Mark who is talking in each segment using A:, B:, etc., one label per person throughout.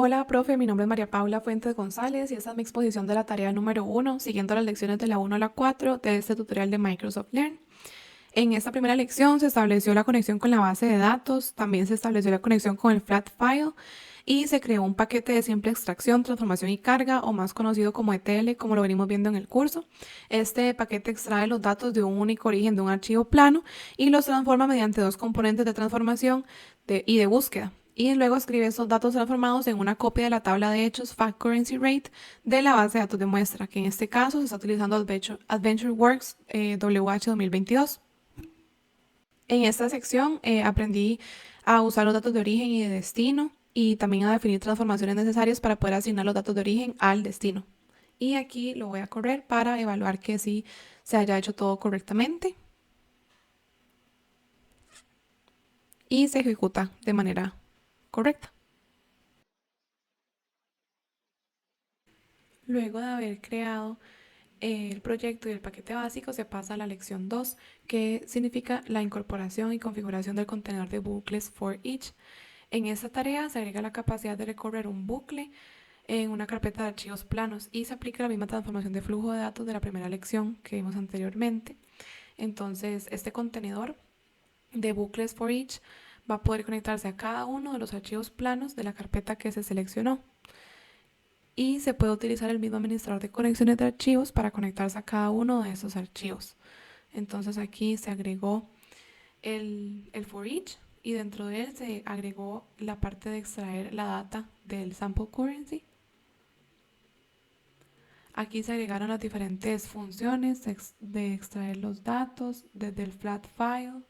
A: Hola, profe, mi nombre es María Paula Fuentes González y esta es mi exposición de la tarea número 1, siguiendo las lecciones de la 1 a la 4 de este tutorial de Microsoft Learn. En esta primera lección se estableció la conexión con la base de datos, también se estableció la conexión con el flat file y se creó un paquete de simple extracción, transformación y carga, o más conocido como ETL, como lo venimos viendo en el curso. Este paquete extrae los datos de un único origen de un archivo plano y los transforma mediante dos componentes de transformación y de búsqueda. Y luego escribe esos datos transformados en una copia de la tabla de hechos Fact Currency Rate de la base de datos de muestra, que en este caso se está utilizando AdventureWorks WH 2022. En esta sección aprendí a usar los datos de origen y de destino y también a definir transformaciones necesarias para poder asignar los datos de origen al destino. Y aquí lo voy a correr para evaluar que sí se haya hecho todo correctamente y se ejecuta de manera correcta. Luego de haber creado el proyecto y el paquete básico, se pasa a la lección 2, que significa la incorporación y configuración del contenedor de bucles for each. En esta tarea se agrega la capacidad de recorrer un bucle en una carpeta de archivos planos y se aplica la misma transformación de flujo de datos de la primera lección que vimos anteriormente. Entonces, este contenedor de bucles for each va a poder conectarse a cada uno de los archivos planos de la carpeta que se seleccionó. Y se puede utilizar el mismo administrador de conexiones de archivos para conectarse a cada uno de esos archivos. Entonces aquí se agregó el for each y dentro de él se agregó la parte de extraer la data del sample currency. Aquí se agregaron las diferentes funciones de extraer los datos desde el flat file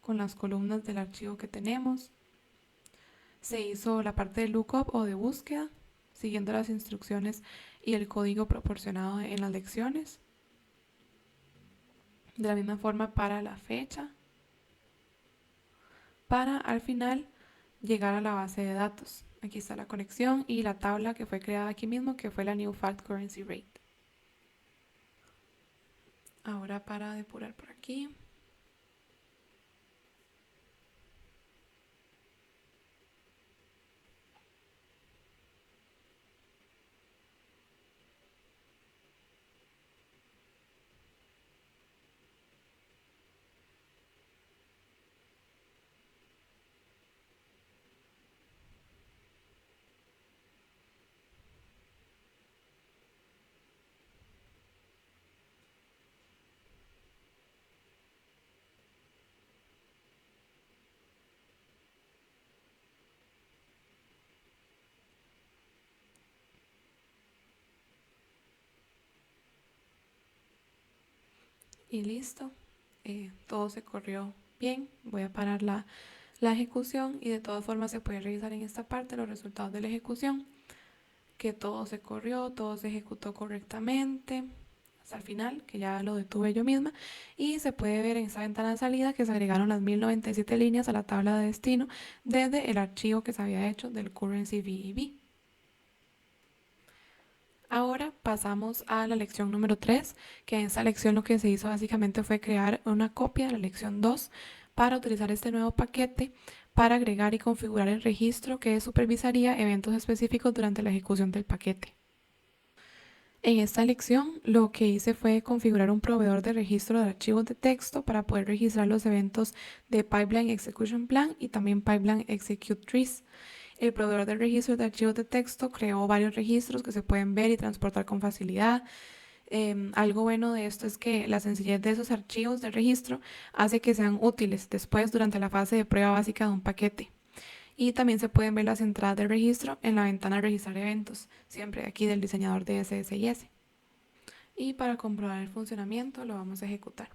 A: con las columnas del archivo que tenemos. Se hizo la parte de lookup o de búsqueda siguiendo las instrucciones y el código proporcionado en las lecciones. De la misma forma para la fecha, para al final llegar a la base de datos. Aquí está la conexión y la tabla que fue creada aquí mismo, que fue la New Fact Currency Rate. Ahora para depurar por aquí. Y listo, todo se corrió bien. Voy a parar la ejecución y de todas formas se puede revisar en esta parte los resultados de la ejecución, que todo se corrió, todo se ejecutó correctamente hasta el final, que ya lo detuve yo misma, y se puede ver en esta ventana de salida que se agregaron las 1097 líneas a la tabla de destino desde el archivo que se había hecho del currency VEB. Ahora pasamos a la lección número 3, que en esta lección lo que se hizo básicamente fue crear una copia de la lección 2 para utilizar este nuevo paquete para agregar y configurar el registro que supervisaría eventos específicos durante la ejecución del paquete. En esta lección lo que hice fue configurar un proveedor de registro de archivos de texto para poder registrar los eventos de Pipeline Execution Plan y también Pipeline Execute Trees. El proveedor de registro de archivos de texto creó varios registros que se pueden ver y transportar con facilidad. Algo bueno de esto es que la sencillez de esos archivos de registro hace que sean útiles después durante la fase de prueba básica de un paquete. Y también se pueden ver las entradas de registro en la ventana registrar eventos, siempre aquí del diseñador de SSIS. Y para comprobar el funcionamiento lo vamos a ejecutar.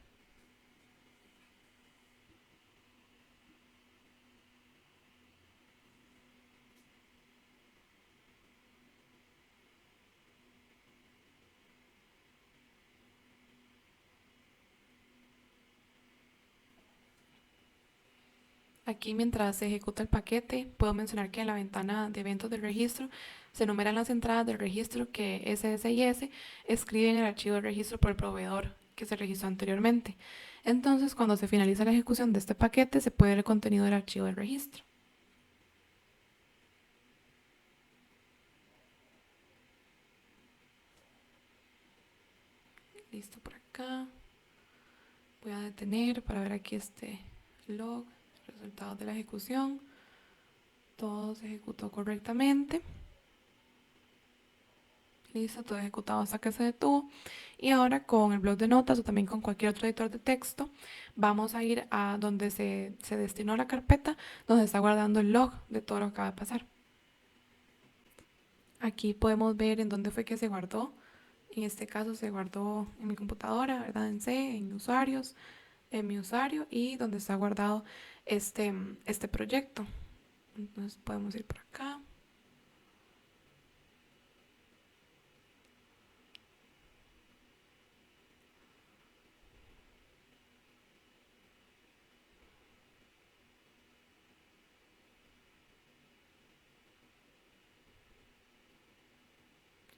A: Aquí mientras se ejecuta el paquete, puedo mencionar que en la ventana de eventos del registro se enumeran las entradas del registro que SSIS escribe en el archivo de registro por el proveedor que se registró anteriormente. Entonces, cuando se finaliza la ejecución de este paquete, se puede ver el contenido del archivo del registro. Listo por acá. Voy a detener para ver aquí este log, resultados de la ejecución. Todo se ejecutó correctamente. Listo, todo ejecutado hasta que se detuvo. Y ahora con el bloc de notas o también con cualquier otro editor de texto, vamos a ir a donde se destinó la carpeta, donde está guardando el log de todo lo que acaba de pasar. Aquí podemos ver en dónde fue que se guardó. En este caso se guardó en mi computadora, ¿verdad? En C, en usuarios, en mi usuario y donde está guardado este proyecto. Entonces podemos ir por acá.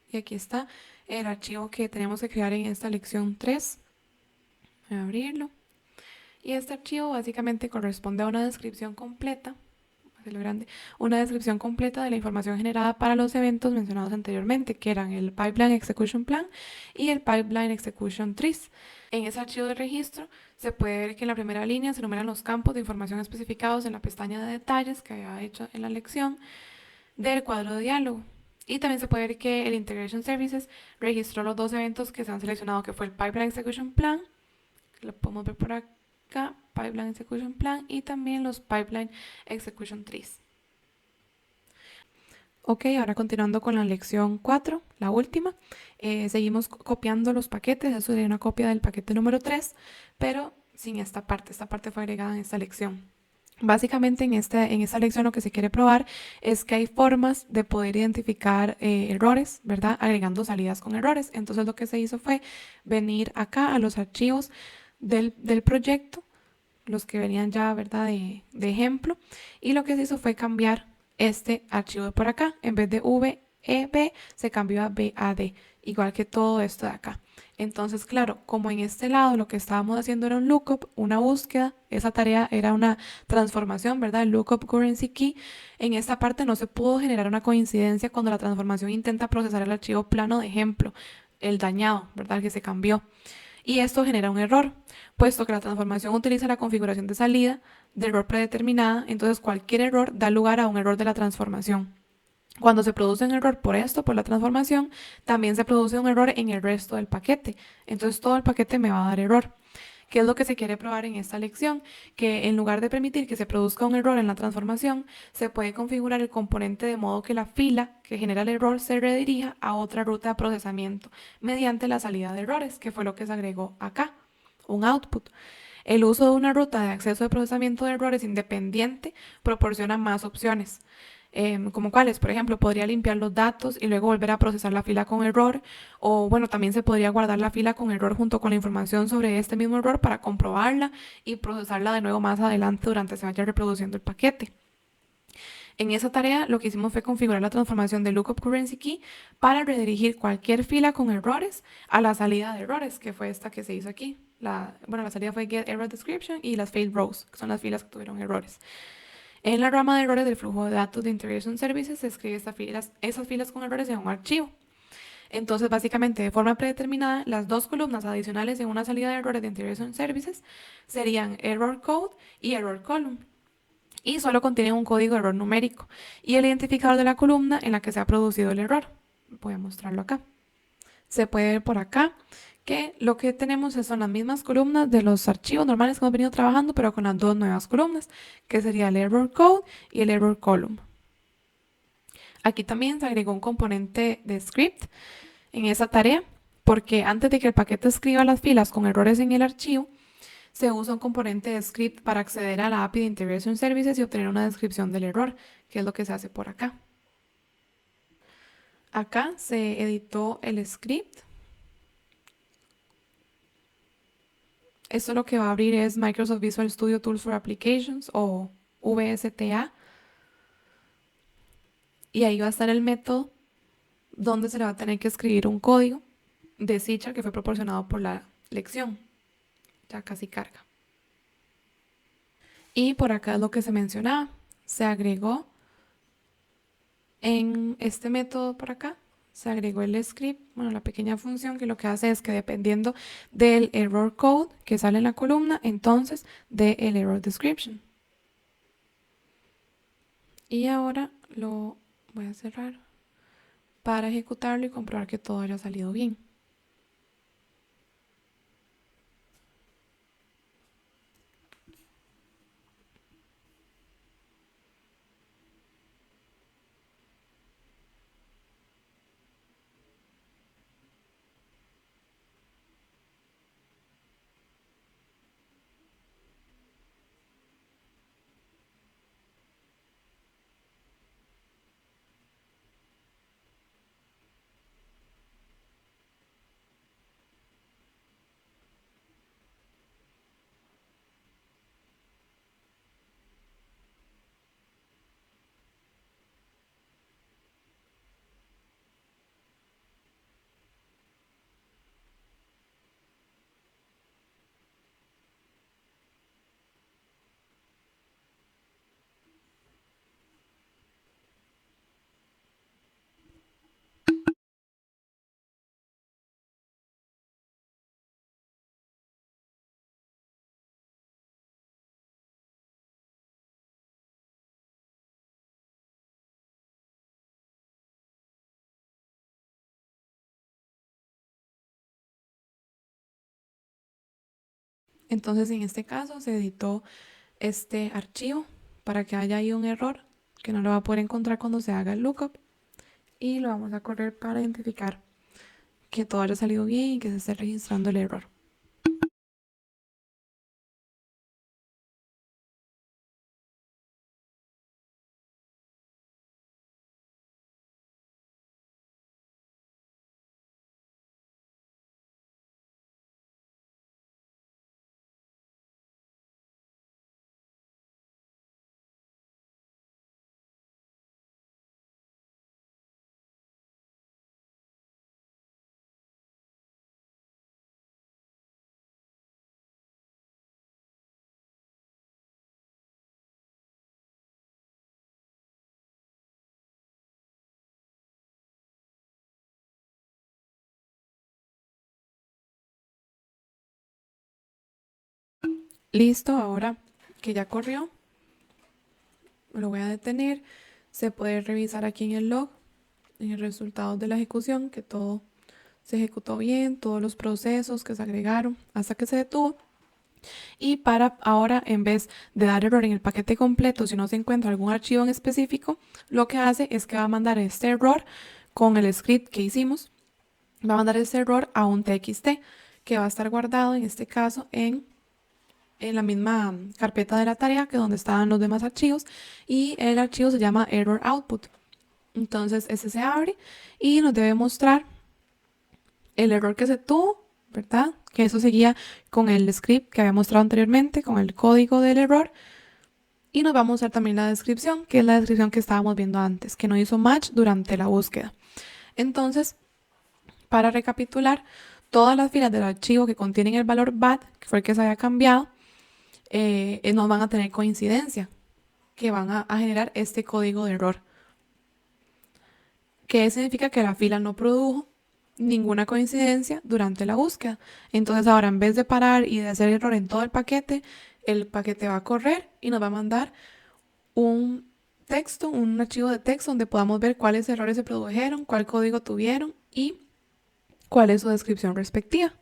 A: Y aquí está el archivo que tenemos que crear en esta lección 3. Voy a abrirlo. Y este archivo básicamente corresponde a una descripción completa, hacerlo grande, una descripción completa de la información generada para los eventos mencionados anteriormente, que eran el Pipeline Execution Plan y el Pipeline Execution Trees. En ese archivo de registro se puede ver que en la primera línea se enumeran los campos de información especificados en la pestaña de detalles que había hecho en la lección del cuadro de diálogo. Y también se puede ver que el Integration Services registró los dos eventos que se han seleccionado, que fue el Pipeline Execution Plan, que lo podemos ver por acá, Pipeline Execution Plan, y también los Pipeline Execution Trees. Ok, ahora continuando con la lección 4, la última, seguimos copiando los paquetes. Eso sería una copia del paquete número 3, pero sin esta parte. Esta parte fue agregada en esta lección. Básicamente en esta lección lo que se quiere probar es que hay formas de poder identificar errores, ¿verdad? Agregando salidas con errores. Entonces lo que se hizo fue venir acá a los archivos del proyecto, los que venían ya, ¿verdad? De ejemplo. Y lo que se hizo fue cambiar este archivo de por acá. En vez de VEB se cambió a BAD, igual que todo esto de acá. Entonces, claro, como en este lado lo que estábamos haciendo era un lookup, una búsqueda, esa tarea era una transformación, ¿verdad? El lookup currency key. En esta parte no se pudo generar una coincidencia cuando la transformación intenta procesar el archivo plano de ejemplo, el dañado, ¿verdad? El que se cambió. Y esto genera un error, puesto que la transformación utiliza la configuración de salida de error predeterminada, entonces cualquier error da lugar a un error de la transformación. Cuando se produce un error por esto, por la transformación, también se produce un error en el resto del paquete. Entonces todo el paquete me va a dar error. ¿Qué es lo que se quiere probar en esta lección? Que en lugar de permitir que se produzca un error en la transformación, se puede configurar el componente de modo que la fila que genera el error se redirija a otra ruta de procesamiento mediante la salida de errores, que fue lo que se agregó acá, un output. El uso de una ruta de acceso de procesamiento de errores independiente proporciona más opciones. Como cuáles, por ejemplo, podría limpiar los datos y luego volver a procesar la fila con error, o bueno, también se podría guardar la fila con error junto con la información sobre este mismo error para comprobarla y procesarla de nuevo más adelante durante se vaya reproduciendo el paquete. En esa tarea lo que hicimos fue configurar la transformación de lookup currency key para redirigir cualquier fila con errores a la salida de errores, que fue esta que se hizo aquí. La salida fue get error description y las failed rows, que son las filas que tuvieron errores. En la rama de errores del flujo de datos de Integration Services se escribe esas filas con errores en un archivo. Entonces, básicamente, de forma predeterminada, las dos columnas adicionales en una salida de errores de Integration Services serían error code y error column. Y solo contienen un código de error numérico y el identificador de la columna en la que se ha producido el error. Voy a mostrarlo acá. Se puede ver por acá que lo que tenemos son las mismas columnas de los archivos normales que hemos venido trabajando, pero con las dos nuevas columnas, que sería el error code y el error column. Aquí también se agregó un componente de script en esa tarea, porque antes de que el paquete escriba las filas con errores en el archivo, se usa un componente de script para acceder a la API de Integration Services y obtener una descripción del error, que es lo que se hace por acá. Acá se editó el script. Esto lo que va a abrir es Microsoft Visual Studio Tools for Applications o VSTA. Y ahí va a estar el método donde se le va a tener que escribir un código de C# que fue proporcionado por la lección. Ya casi carga. Y por acá es lo que se mencionaba. Se agregó en este método por acá, se agregó el script, bueno, la pequeña función que lo que hace es que dependiendo del error code que sale en la columna, entonces del error description. Y ahora lo voy a cerrar para ejecutarlo y comprobar que todo haya salido bien. Entonces en este caso se editó este archivo para que haya ahí un error que no lo va a poder encontrar cuando se haga el lookup, y lo vamos a correr para identificar que todo haya salido bien y que se esté registrando el error. Listo, ahora que ya corrió, lo voy a detener. Se puede revisar aquí en el log, en el resultado de la ejecución, que todo se ejecutó bien, todos los procesos que se agregaron hasta que se detuvo. Y para ahora, en vez de dar error en el paquete completo, si no se encuentra algún archivo en específico, lo que hace es que va a mandar este error con el script que hicimos. Va a mandar este error a un txt que va a estar guardado, en este caso, en la misma carpeta de la tarea que donde estaban los demás archivos, y el archivo se llama error output. Entonces ese se abre y nos debe mostrar el error que se tuvo, ¿verdad? Que eso seguía con el script que había mostrado anteriormente, con el código del error. Y nos va a mostrar también la descripción, que es la descripción que estábamos viendo antes, que no hizo match durante la búsqueda. Entonces, para recapitular, todas las filas del archivo que contienen el valor bad, que fue el que se había cambiado, no van a tener coincidencia, que van a generar este código de error. Que significa que la fila no produjo ninguna coincidencia durante la búsqueda. Entonces ahora, en vez de parar y de hacer error en todo el paquete va a correr y nos va a mandar un texto, un archivo de texto donde podamos ver cuáles errores se produjeron, cuál código tuvieron y cuál es su descripción respectiva.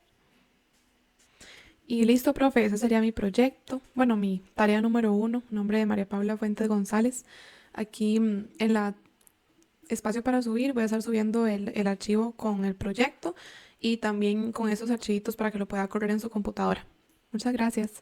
A: Y listo, profe, ese sería mi proyecto. Bueno, mi tarea número 1, nombre de María Paula Fuentes González. Aquí en la espacio para subir voy a estar subiendo el archivo con el proyecto y también con esos archivitos para que lo pueda correr en su computadora. Muchas gracias.